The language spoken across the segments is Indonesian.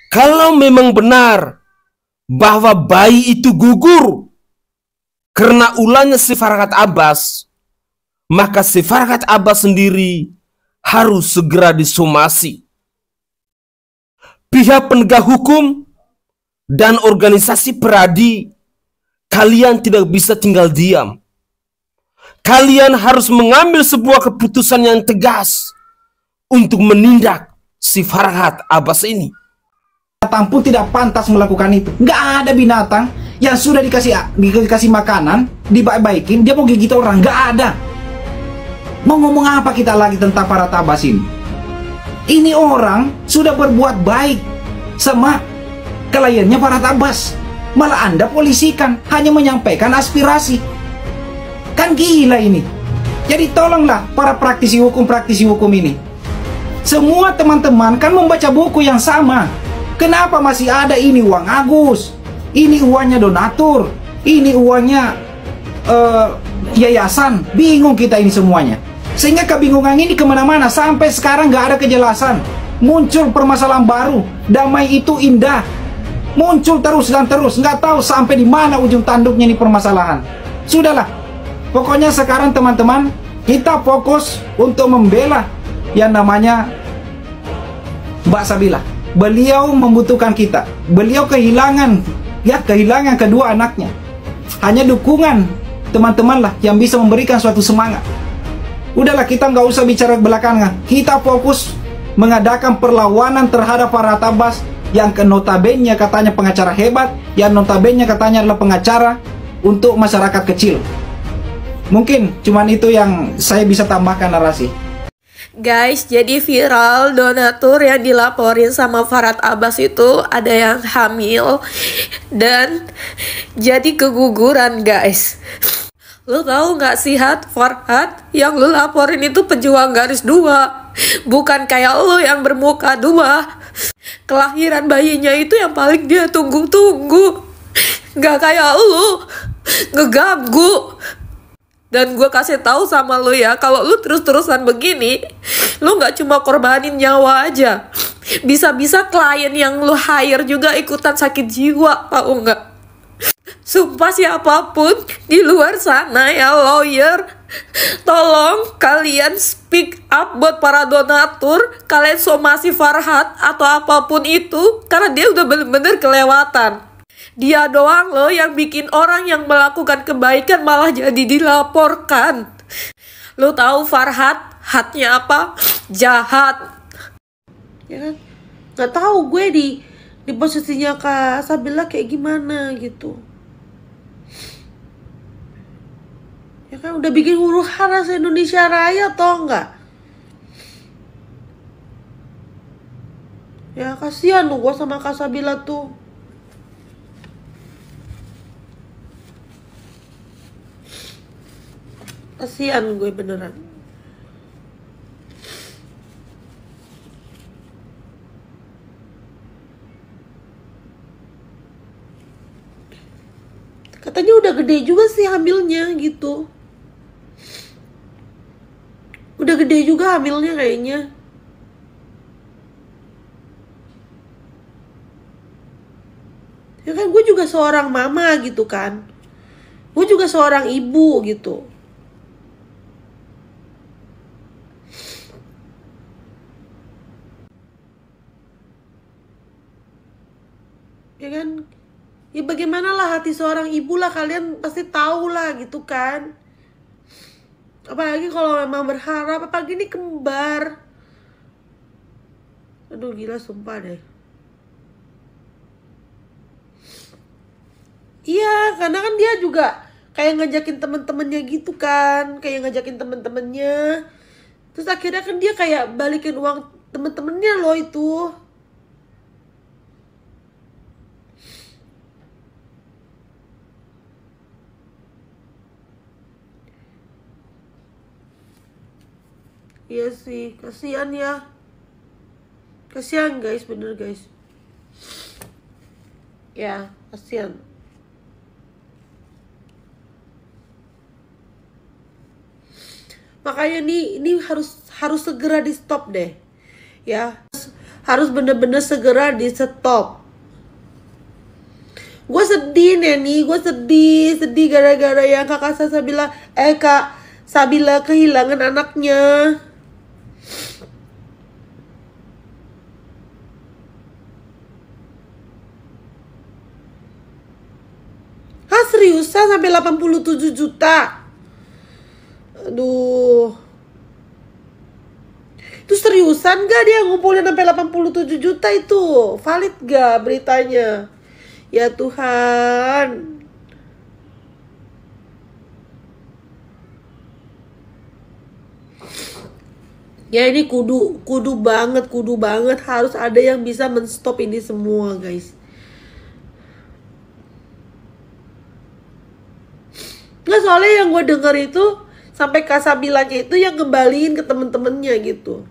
Kalau memang benar bahwa bayi itu gugur karena ulahnya si Farhad Abbas, maka si Farhad Abbas sendiri harus segera disomasi. Pihak penegak hukum dan organisasi peradi, kalian tidak bisa tinggal diam. Kalian harus mengambil sebuah keputusan yang tegas untuk menindak si Farhad Abbas ini. Binatang pun tidak pantas melakukan itu. Nggak ada binatang yang sudah dikasih makanan, dibaik-baikin, dia mau gigit orang. Nggak ada. Mau ngomong apa kita lagi tentang Farhad Abbas ini? Ini orang sudah berbuat baik sama kliennya Farhad Abbas. Malah Anda polisikan, hanya menyampaikan aspirasi. Kan gila ini. Jadi tolonglah para praktisi hukum ini. Semua teman-teman kan membaca buku yang sama. Kenapa masih ada ini uang Agus, ini uangnya donatur, ini uangnya yayasan? Bingung kita ini semuanya. Sehingga kebingungan ini kemana-mana. Sampai sekarang nggak ada kejelasan. Muncul permasalahan baru. Damai itu indah. Muncul terus dan terus. Nggak tahu sampai di mana ujung tanduknya ini permasalahan. Sudahlah. Pokoknya sekarang teman-teman, kita fokus untuk membela yang namanya Mbak Sabila. Beliau membutuhkan kita. Beliau kehilangan kedua anaknya. Hanya dukungan teman-teman lah yang bisa memberikan suatu semangat. Udahlah, kita nggak usah bicara belakangan. Kita fokus mengadakan perlawanan terhadap Farhad Abbas yang notabene katanya pengacara hebat, yang notabene katanya adalah pengacara untuk masyarakat kecil. Mungkin cuman itu yang saya bisa tambahkan narasi. Guys, jadi viral donatur yang dilaporin sama Farhad Abbas itu ada yang hamil dan jadi keguguran, guys. Lu tahu nggak sih, Farhad, yang lu laporin itu pejuang garis 2, bukan kayak lu yang bermuka 2. Kelahiran bayinya itu yang paling dia tunggu-tunggu, nggak kayak lu ngeganggu. Dan gue kasih tahu sama lu ya, kalau lu terus-terusan begini, lu nggak cuma korbanin nyawa aja, bisa-bisa klien yang lu hire juga ikutan sakit jiwa, tahu nggak? Sumpah siapapun di luar sana ya lawyer, tolong kalian speak up buat para donatur, kalian somasi Farhad atau apapun itu, karena dia udah bener-bener kelewatan. Dia doang loh yang bikin orang yang melakukan kebaikan malah jadi dilaporkan. Lo tahu Farhad hatnya apa? Jahat. Ya kan? Gak tahu gue di posisinya Kak Sabila kayak gimana gitu. Ya kan udah bikin huru hara se-Indonesia Raya toh enggak? Ya kasihan lo gue sama Kak Sabila tuh. Kasihan gue beneran. Katanya udah gede juga sih hamilnya gitu. Udah gede juga hamilnya kayaknya. Ya kan gue juga seorang mama gitu kan. Gue juga seorang ibu gitu. Ya kan, ya bagaimana lah hati seorang ibu lah, kalian pasti tahu lah gitu kan. Apalagi kalau memang berharap, apalagi ini kembar. Aduh gila sumpah deh. Iya, karena kan dia juga kayak ngajakin temen-temennya gitu kan, kayak ngajakin temen-temennya. Terus akhirnya kan dia kayak balikin uang temen-temennya loh itu. Iya sih, kasihan ya. Kasihan guys, bener guys. Ya, kasihan. Makanya ini harus segera di stop deh. Ya, harus bener-bener segera di stop. Gue sedih Neni, gue sedih gara-gara yang Kak Sabila kehilangan anaknya. Hah, seriusan sampai 87 juta? Aduh. Itu seriusan gak dia ngumpulin sampai 87 juta itu? Valid gak beritanya? Ya Tuhan. Ya ini kudu banget harus ada yang bisa menstop ini semua, guys. Nggak, soalnya yang gue denger itu sampai Kak Sabilanya itu yang ngembaliin ke temen-temennya gitu.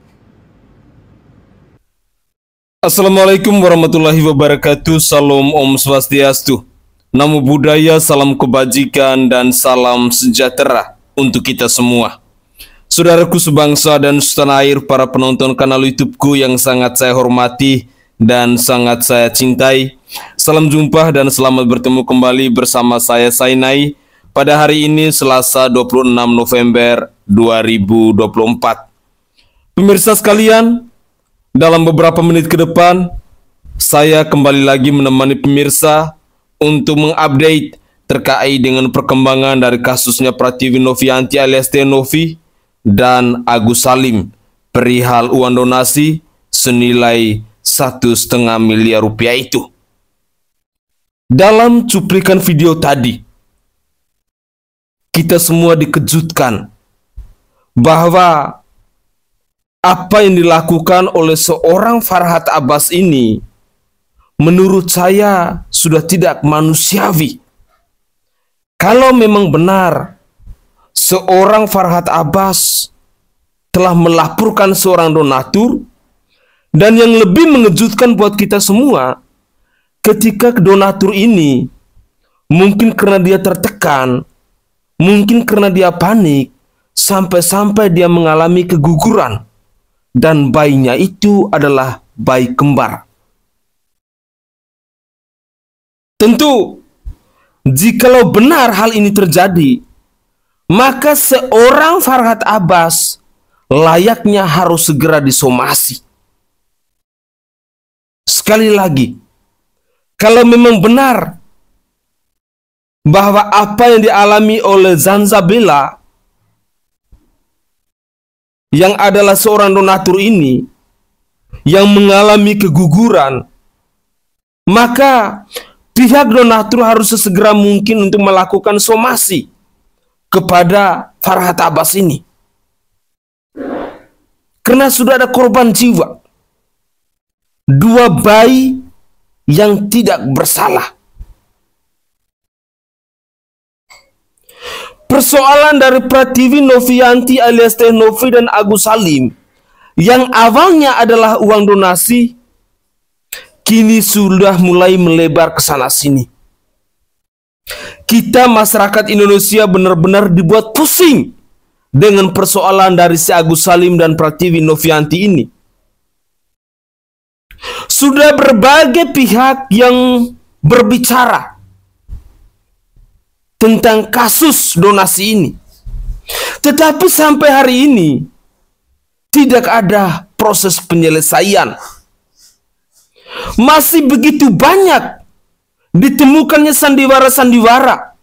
Assalamualaikum warahmatullahi wabarakatuh. Salam Om Swastiastu. Namo Buddhaya, salam kebajikan dan salam sejahtera untuk kita semua. Saudaraku sebangsa dan setanah air, para penonton kanal YouTubeku yang sangat saya hormati dan sangat saya cintai. Salam jumpa dan selamat bertemu kembali bersama saya Sainai pada hari ini Selasa 26 November 2024. Pemirsa sekalian, dalam beberapa menit ke depan, saya kembali lagi menemani pemirsa untuk mengupdate terkait dengan perkembangan dari kasusnya Pratiwi Novianti alias Teh Novi dan Agus Salim perihal uang donasi senilai 1,5 miliar rupiah itu. Dalam cuplikan video tadi, kita semua dikejutkan bahwa apa yang dilakukan oleh seorang Farhad Abbas ini menurut saya sudah tidak manusiawi. Kalau memang benar seorang Farhad Abbas telah melaporkan seorang donatur, dan yang lebih mengejutkan buat kita semua, ketika donatur ini mungkin karena dia tertekan, mungkin karena dia panik, sampai-sampai dia mengalami keguguran. Dan bayinya itu adalah bayi kembar. Tentu, jikalau benar hal ini terjadi, maka seorang Farhad Abbas layaknya harus segera disomasi. Sekali lagi, kalau memang benar bahwa apa yang dialami oleh Zanzabela yang adalah seorang donatur ini yang mengalami keguguran, maka pihak donatur harus sesegera mungkin untuk melakukan somasi kepada Farhad Abbas ini. Karena sudah ada korban jiwa, 2 bayi yang tidak bersalah. Persoalan dari Pratiwi Novianti alias Teh Novi dan Agus Salim yang awalnya adalah uang donasi, kini sudah mulai melebar ke sana sini. Kita masyarakat Indonesia benar-benar dibuat pusing dengan persoalan dari si Agus Salim dan Pratiwi Novianti ini. Sudah berbagai pihak yang berbicara tentang kasus donasi ini, tetapi sampai hari ini tidak ada proses penyelesaian. Masih begitu banyak ditemukannya sandiwara-sandiwara,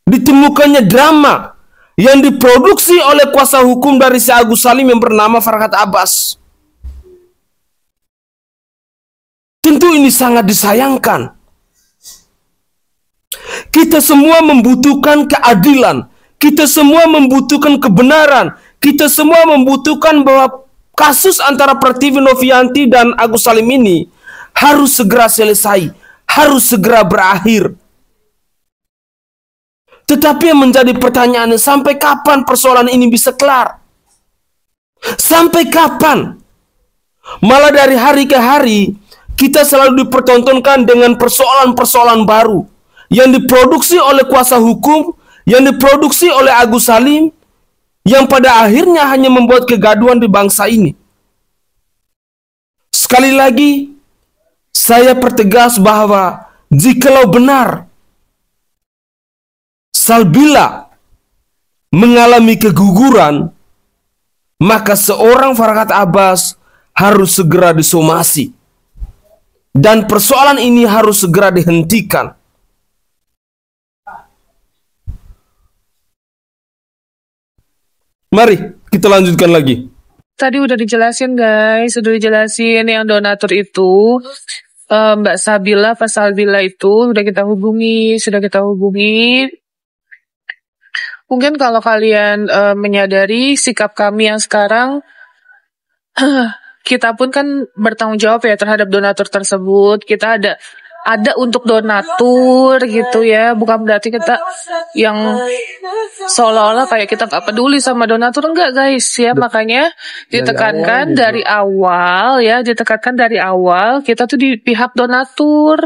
ditemukannya drama yang diproduksi oleh kuasa hukum dari si Agus Salim yang bernama Farhad Abbas. Tentu ini sangat disayangkan. Kita semua membutuhkan keadilan, kita semua membutuhkan kebenaran, kita semua membutuhkan bahwa kasus antara Pratiwi Novianti dan Agus Salim ini harus segera selesai, harus segera berakhir. Tetapi yang menjadi pertanyaannya, sampai kapan persoalan ini bisa kelar? Sampai kapan? Malah dari hari ke hari kita selalu dipertontonkan dengan persoalan-persoalan baru yang diproduksi oleh kuasa hukum, yang diproduksi oleh Agus Salim, yang pada akhirnya hanya membuat kegaduhan di bangsa ini. Sekali lagi, saya pertegas bahwa jikalau benar Salbila mengalami keguguran, maka seorang Farhat Abbas harus segera disomasi. Dan persoalan ini harus segera dihentikan. Mari kita lanjutkan lagi. Tadi udah dijelasin guys, udah dijelasin yang donatur itu Mbak Sabila, Pak Salbila itu sudah kita hubungi. Mungkin kalau kalian menyadari sikap kami yang sekarang, kita pun kan bertanggung jawab ya terhadap donatur tersebut. Kita ada untuk donatur gitu ya, bukan berarti kita yang seolah-olah kayak kita gak peduli sama donatur, enggak guys ya. Makanya ditekankan dari awal ya, kita tuh di pihak donatur.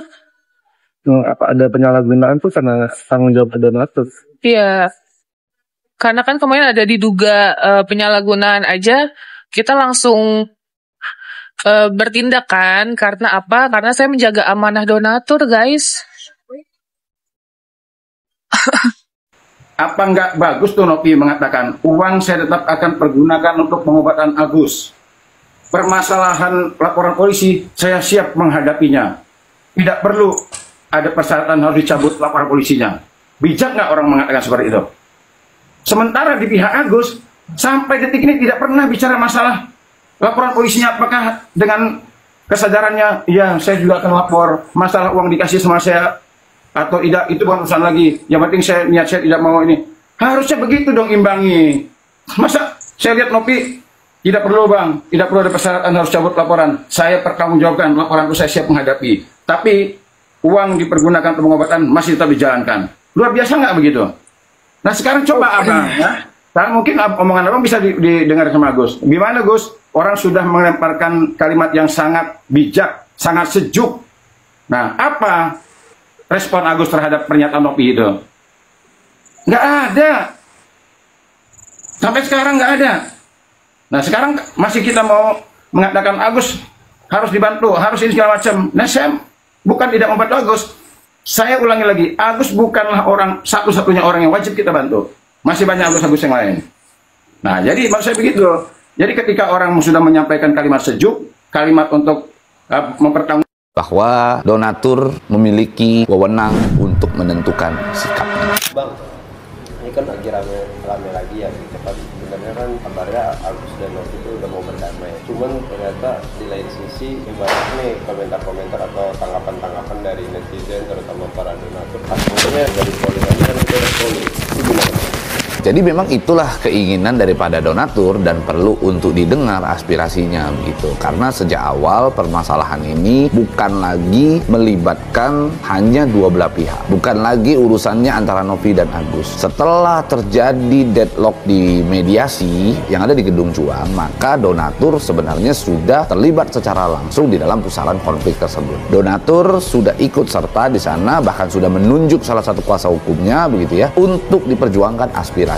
Apa ada penyalahgunaan tuh karena tanggung jawab donatur? Iya, karena kan kemarin ada diduga penyalahgunaan aja, kita langsung bertindak kan. Karena apa? Karena saya menjaga amanah donatur guys. Apa nggak bagus tuh Nopi mengatakan uang saya tetap akan pergunakan untuk pengobatan Agus. Permasalahan laporan polisi saya siap menghadapinya. Tidak perlu ada persyaratan harus dicabut laporan polisinya. Bijak nggak orang mengatakan seperti itu? Sementara di pihak Agus sampai detik ini tidak pernah bicara masalah laporan polisinya. Apakah dengan kesadarannya, ya saya juga akan lapor, masalah uang dikasih sama saya atau tidak, itu bukan urusan lagi. Yang penting niat saya tidak mau ini. Harusnya begitu dong imbangi. Masa saya lihat Nopi, tidak perlu bang, tidak perlu ada persyaratan harus cabut laporan. Saya pertanggungjawabkan, laporan itu saya siap menghadapi. Tapi uang dipergunakan untuk pengobatan masih tetap dijalankan. Luar biasa nggak begitu? Nah sekarang coba abang ya. Sekarang mungkin omongan abang bisa didengar sama Gus. Gimana Gus? Orang sudah melemparkan kalimat yang sangat bijak, sangat sejuk. Nah, apa respon Agus terhadap pernyataan Nopi itu? Nggak ada. Sampai sekarang nggak ada. Nah, sekarang masih kita mau mengatakan Agus harus dibantu, harus ini segala macam. Nah, saya bukan tidak membantu Agus. Saya ulangi lagi, Agus bukanlah satu-satunya orang yang wajib kita bantu. Masih banyak Agus-Agus yang lain. Nah, jadi maksud saya begitu. Jadi ketika orang sudah menyampaikan kalimat sejuk, kalimat untuk mempertanggungjawabkan bahwa donatur memiliki wewenang untuk menentukan sikapnya. Bang, ini kan lagi rame lagi ya, gitu kan. Sebenarnya kan kabarnya Agus dan Nopi itu udah mau berdamai. Cuman ternyata di lain sisi banyak nih komentar-komentar atau tanggapan-tanggapan dari netizen, terutama para donatur. Akhirnya dari politik kan itu ada politik. Itu gimana? Jadi memang itulah keinginan daripada donatur dan perlu untuk didengar aspirasinya begitu. Karena sejak awal permasalahan ini bukan lagi melibatkan hanya dua belah pihak. Bukan lagi urusannya antara Nopi dan Agus. Setelah terjadi deadlock di mediasi yang ada di Gedung Juang, maka donatur sebenarnya sudah terlibat secara langsung di dalam pusaran konflik tersebut. Donatur sudah ikut serta di sana, bahkan sudah menunjuk salah satu kuasa hukumnya begitu ya, untuk diperjuangkan aspirasi.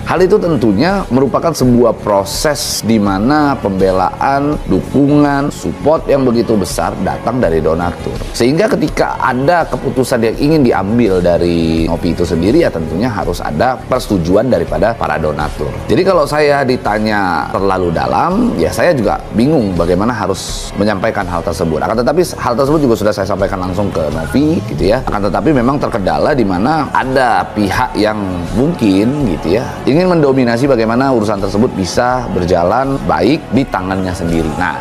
Hal itu tentunya merupakan sebuah proses di mana pembelaan, dukungan, support yang begitu besar datang dari donatur. Sehingga ketika ada keputusan yang ingin diambil dari Nopi itu sendiri, ya tentunya harus ada persetujuan daripada para donatur. Jadi kalau saya ditanya terlalu dalam, ya saya juga bingung bagaimana harus menyampaikan hal tersebut. Akan tetapi hal tersebut juga sudah saya sampaikan langsung ke Nopi gitu ya. Akan tetapi memang terkendala di mana ada pihak yang mungkin gitu ya, ingin mendominasi bagaimana urusan tersebut bisa berjalan baik di tangannya sendiri. Nah,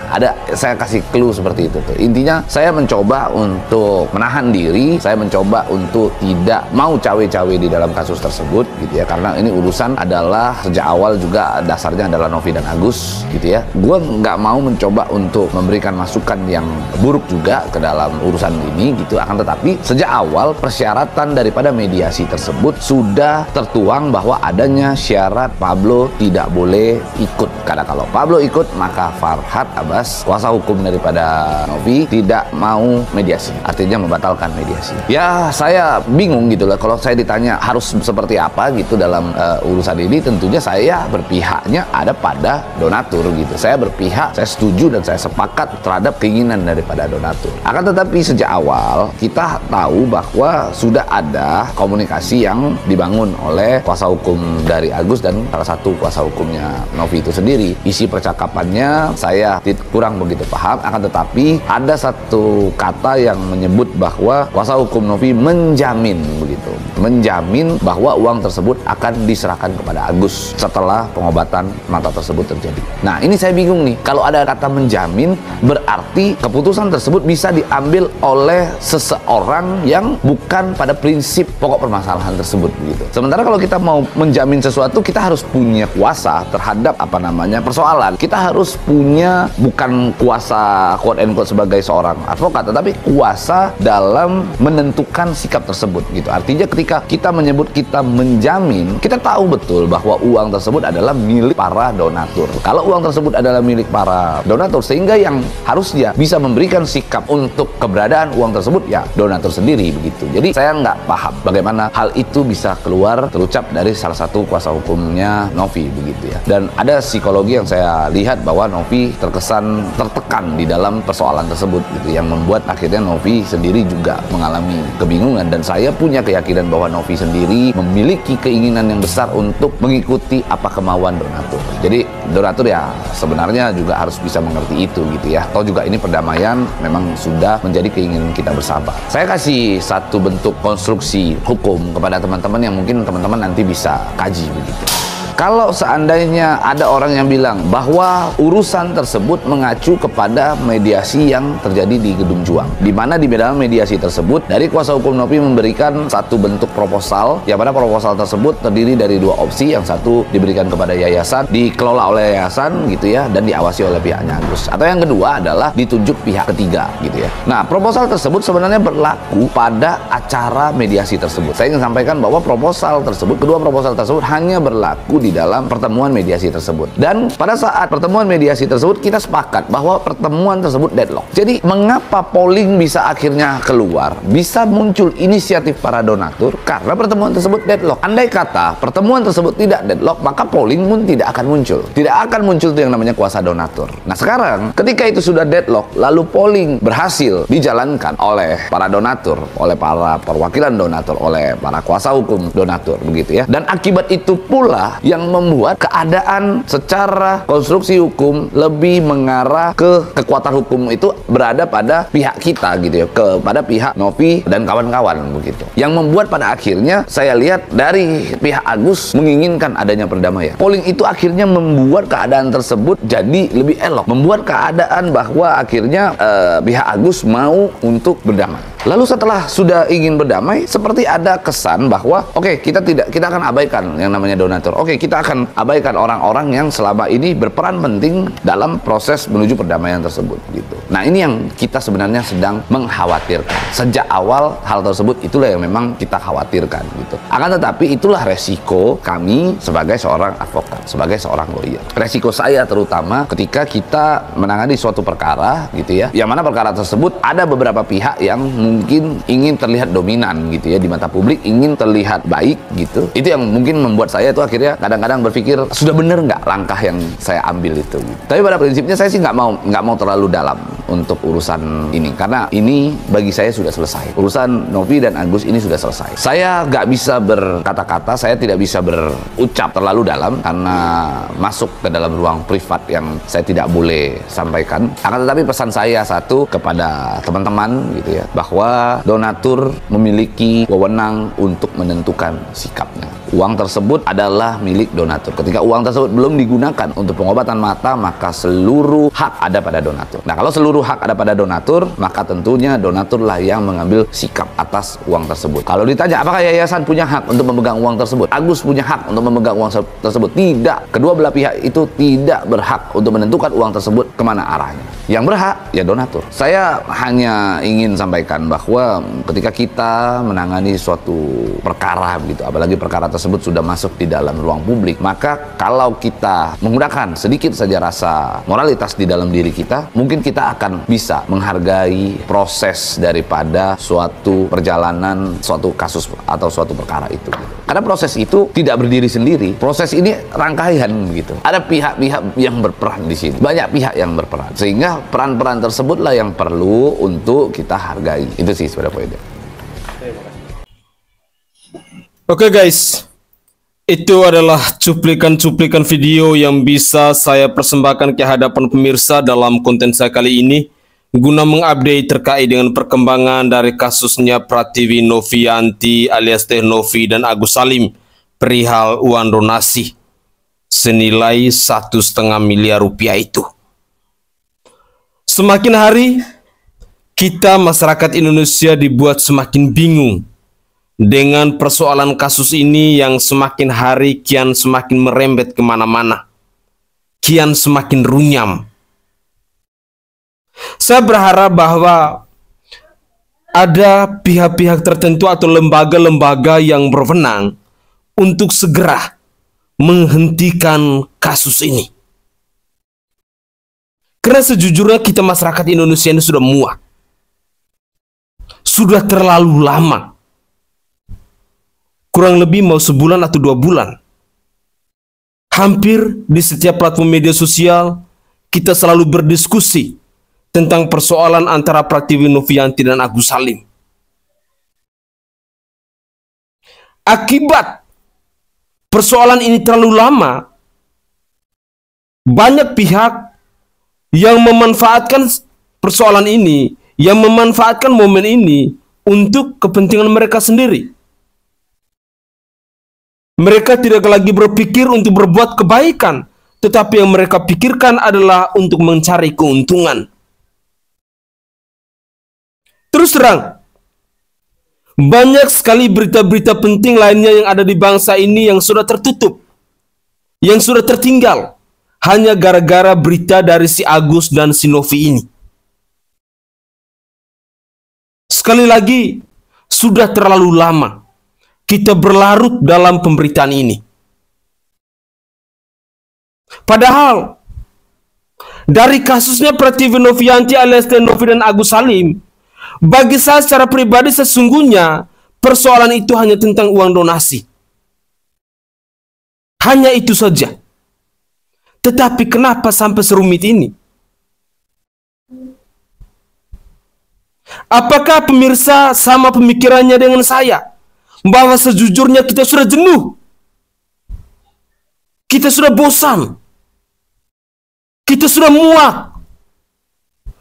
saya kasih clue seperti itu tuh. Intinya saya mencoba untuk menahan diri, saya mencoba untuk tidak mau cawe-cawe di dalam kasus tersebut gitu ya, karena ini urusan adalah sejak awal juga dasarnya adalah Novi dan Agus gitu ya. Gue nggak mau mencoba untuk memberikan masukan yang buruk juga ke dalam urusan ini gitu. Akan tetapi sejak awal persyaratan daripada mediasi tersebut sudah tertuang bahwa adanya syarat Pablo tidak boleh ikut. Karena kalau Pablo ikut, maka Farhad Abbas, kuasa hukum daripada Novi, tidak mau mediasi, artinya membatalkan mediasi. Ya, saya bingung gitu lah kalau saya ditanya harus seperti apa gitu dalam urusan ini. Tentunya saya berpihaknya ada pada donatur gitu. Saya berpihak, saya setuju dan saya sepakat terhadap keinginan daripada donatur. Akan tetapi sejak awal kita tahu bahwa sudah ada komunikasi yang dibangun oleh kuasa hukum dari Agus dan salah satu kuasa hukumnya Novi itu sendiri. Isi percakapannya saya kurang begitu paham, akan tetapi ada satu kata yang menyebut bahwa kuasa hukum Novi menjamin begitu, menjamin bahwa uang tersebut akan diserahkan kepada Agus setelah pengobatan mata tersebut terjadi. Nah, ini saya bingung nih, kalau ada kata menjamin berarti keputusan tersebut bisa diambil oleh seseorang yang bukan pada prinsip pokok permasalahan tersebut begitu. Sementara kalau kita mau menjamin sesuatu, kita harus punya kuasa terhadap persoalan. Kita harus punya bukan kuasa quote and quote sebagai seorang advokat, tetapi kuasa dalam menentukan sikap tersebut gitu. Artinya ketika kita menyebut kita menjamin, kita tahu betul bahwa uang tersebut adalah milik para donatur. Kalau uang tersebut adalah milik para donatur, sehingga yang harusnya bisa memberikan sikap untuk keberadaan uang tersebut ya donatur sendiri begitu. Jadi saya nggak paham bagaimana hal itu bisa keluar terucap dari salah satu kuasa hukumnya Novi begitu ya. Dan ada psikologi yang saya lihat bahwa Novi terkesan tertekan di dalam persoalan tersebut gitu, yang membuat akhirnya Novi sendiri juga mengalami kebingungan. Dan saya punya keyakinan bahwa Novi sendiri memiliki keinginan yang besar untuk mengikuti apa kemauan donatur. Jadi donatur ya sebenarnya juga harus bisa mengerti itu gitu ya. Atau juga ini perdamaian memang sudah menjadi keinginan kita bersama. Saya kasih satu bentuk konstruksi hukum kepada teman-teman yang mungkin teman-teman nanti bisa kaji begitu. Kalau seandainya ada orang yang bilang bahwa urusan tersebut mengacu kepada mediasi yang terjadi di Gedung Juang, di mana di dalam mediasi tersebut dari kuasa hukum Novi memberikan satu bentuk proposal, yang mana proposal tersebut terdiri dari dua opsi, yang satu diberikan kepada yayasan, dikelola oleh yayasan gitu ya, dan diawasi oleh pihaknya Agus, atau yang kedua adalah ditunjuk pihak ketiga gitu ya. Nah, proposal tersebut sebenarnya berlaku pada acara mediasi tersebut. Saya ingin sampaikan bahwa proposal tersebut, kedua proposal tersebut hanya berlaku di dalam pertemuan mediasi tersebut. Dan pada saat pertemuan mediasi tersebut kita sepakat bahwa pertemuan tersebut deadlock. Jadi mengapa polling bisa akhirnya keluar, bisa muncul inisiatif para donatur karena pertemuan tersebut deadlock. Andai kata pertemuan tersebut tidak deadlock, maka polling pun tidak akan muncul. Tidak akan muncul itu yang namanya kuasa donatur. Nah, sekarang ketika itu sudah deadlock, lalu polling berhasil dijalankan oleh para donatur, oleh para perwakilan donatur, oleh para kuasa hukum donatur begitu ya. Dan akibat itu pula yang membuat keadaan secara konstruksi hukum lebih mengarah ke kekuatan hukum itu berada pada pihak kita gitu ya, kepada pihak Novi dan kawan-kawan begitu. Yang membuat pada akhirnya saya lihat dari pihak Agus menginginkan adanya perdamaian. Polling itu akhirnya membuat keadaan tersebut jadi lebih elok, membuat keadaan bahwa akhirnya pihak Agus mau untuk berdamai. Lalu setelah sudah ingin berdamai, seperti ada kesan bahwa oke, kita akan abaikan yang namanya donatur. Oke, kita akan abaikan orang-orang yang selama ini berperan penting dalam proses menuju perdamaian tersebut gitu. Nah, ini yang kita sebenarnya sedang mengkhawatirkan. Sejak awal hal tersebut itulah yang memang kita khawatirkan gitu. Akan tetapi itulah resiko kami sebagai seorang advokat, sebagai seorang lawyer. Resiko saya terutama ketika kita menangani suatu perkara gitu ya, yang mana perkara tersebut ada beberapa pihak yang mungkin ingin terlihat dominan gitu ya di mata publik, ingin terlihat baik gitu. Itu yang mungkin membuat saya tuh akhirnya kadang-kadang berpikir sudah benar nggak langkah yang saya ambil itu gitu. Tapi pada prinsipnya saya sih nggak mau terlalu dalam untuk urusan ini, karena ini bagi saya sudah selesai. Urusan Novi dan Agus ini sudah selesai. Saya nggak bisa berkata-kata, saya tidak bisa berucap terlalu dalam karena masuk ke dalam ruang privat yang saya tidak boleh sampaikan. Akan tetapi pesan saya satu kepada teman-teman gitu ya, bahwa donatur memiliki wewenang untuk menentukan sikapnya. Uang tersebut adalah milik donatur. Ketika uang tersebut belum digunakan untuk pengobatan mata, maka seluruh hak ada pada donatur. Nah, kalau seluruh hak ada pada donatur, maka tentunya donaturlah yang mengambil sikap atas uang tersebut. Kalau ditanya apakah yayasan punya hak untuk memegang uang tersebut, Agus punya hak untuk memegang uang tersebut, tidak. Kedua belah pihak itu tidak berhak untuk menentukan uang tersebut kemana arahnya. Yang berhak ya donatur. Saya hanya ingin sampaikan bahwa ketika kita menangani suatu perkara begitu, apalagi perkara tersebut tersebut sudah masuk di dalam ruang publik, maka kalau kita menggunakan sedikit saja rasa moralitas di dalam diri kita, mungkin kita akan bisa menghargai proses daripada suatu perjalanan, suatu kasus atau suatu perkara itu. Karena proses itu tidak berdiri sendiri. Proses ini rangkaian gitu. Ada pihak-pihak yang berperan di sini. Banyak pihak yang berperan. Sehingga peran-peran tersebutlah yang perlu untuk kita hargai. Itu sih sebenarnya poinnya. Oke guys, itu adalah cuplikan-cuplikan video yang bisa saya persembahkan ke hadapan pemirsa dalam konten saya kali ini, guna mengupdate terkait dengan perkembangan dari kasusnya Pratiwi Novianti alias Teh Novi dan Agus Salim perihal uang donasi senilai 1,5 miliar rupiah itu. Semakin hari kita masyarakat Indonesia dibuat semakin bingung dengan persoalan kasus ini yang semakin hari kian semakin merembet kemana-mana, kian semakin runyam. Saya berharap bahwa ada pihak-pihak tertentu atau lembaga-lembaga yang berwenang untuk segera menghentikan kasus ini. Karena sejujurnya kita masyarakat Indonesia ini sudah muak. Sudah terlalu lama. Kurang lebih mau sebulan atau 2 bulan. Hampir di setiap platform media sosial kita selalu berdiskusi tentang persoalan antara Pratiwi Novianti dan Agus Salim. Akibat persoalan ini terlalu lama, banyak pihak yang memanfaatkan persoalan ini, yang memanfaatkan momen ini untuk kepentingan mereka sendiri. Mereka tidak lagi berpikir untuk berbuat kebaikan, tetapi yang mereka pikirkan adalah untuk mencari keuntungan. Terus terang, banyak sekali berita-berita penting lainnya yang ada di bangsa ini yang sudah tertutup, yang sudah tertinggal, hanya gara-gara berita dari si Agus dan si Novi ini. Sekali lagi, sudah terlalu lama kita berlarut dalam pemberitaan ini. Padahal, dari kasusnya Pratiwi Novianti alias Teh Novi dan Agus Salim, bagi saya secara pribadi sesungguhnya persoalan itu hanya tentang uang donasi. Hanya itu saja. Tetapi kenapa sampai serumit ini? Apakah pemirsa sama pemikirannya dengan saya? Bahwa sejujurnya kita sudah jenuh. Kita sudah bosan. Kita sudah muak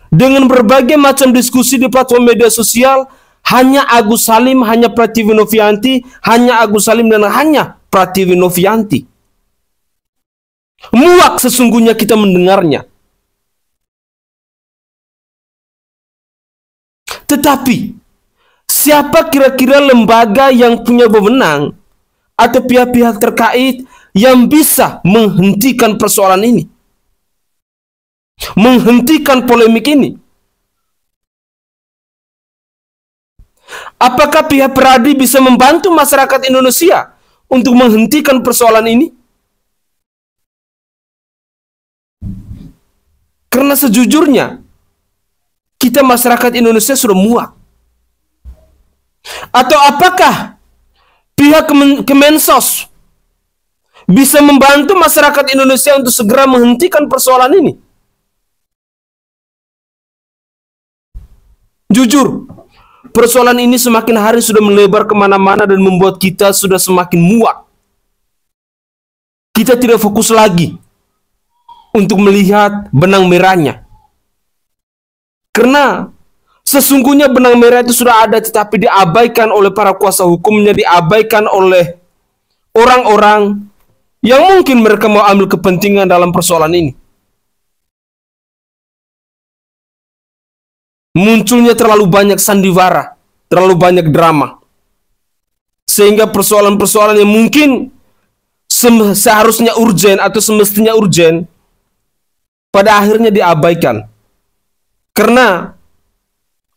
dengan berbagai macam diskusi di platform media sosial, hanya Agus Salim, hanya Pratiwi Novianti, hanya Agus Salim dan hanya Pratiwi Novianti. Muak sesungguhnya kita mendengarnya. Tetapi, siapa kira-kira lembaga yang punya wewenang atau pihak-pihak terkait yang bisa menghentikan persoalan ini? Menghentikan polemik ini? Apakah pihak Peradi bisa membantu masyarakat Indonesia untuk menghentikan persoalan ini? Karena sejujurnya kita masyarakat Indonesia sudah muak. Atau apakah pihak Kemensos bisa membantu masyarakat Indonesia untuk segera menghentikan persoalan ini? Jujur, persoalan ini semakin hari sudah melebar kemana-mana dan membuat kita sudah semakin muak. Kita tidak fokus lagi untuk melihat benang merahnya. Karena sesungguhnya benang merah itu sudah ada, tetapi diabaikan oleh para kuasa hukumnya, diabaikan oleh orang-orang yang mungkin mereka mau ambil kepentingan dalam persoalan ini. Munculnya terlalu banyak sandiwara, terlalu banyak drama, sehingga persoalan-persoalan yang mungkin seharusnya urgen atau semestinya urgen pada akhirnya diabaikan karena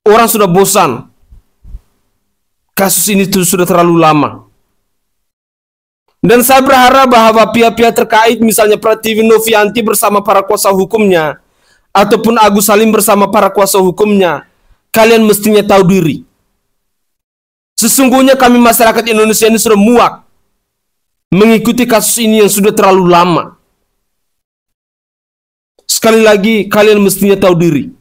orang sudah bosan. Kasus ini sudah terlalu lama. Dan saya berharap bahwa pihak-pihak terkait, misalnya Pratiwi Novianti bersama para kuasa hukumnya, ataupun Agus Salim bersama para kuasa hukumnya, kalian mestinya tahu diri. Sesungguhnya kami masyarakat Indonesia ini sudah muak mengikuti kasus ini yang sudah terlalu lama. Sekali lagi, kalian mestinya tahu diri.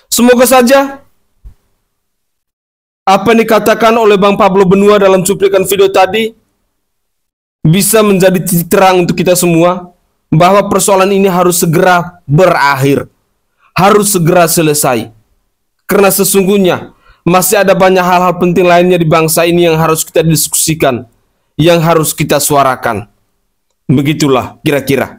Semoga saja apa yang dikatakan oleh Bang Pablo Benua dalam cuplikan video tadi bisa menjadi titik terang untuk kita semua, bahwa persoalan ini harus segera berakhir, harus segera selesai. Karena sesungguhnya masih ada banyak hal-hal penting lainnya di bangsa ini yang harus kita diskusikan, yang harus kita suarakan. Begitulah kira-kira.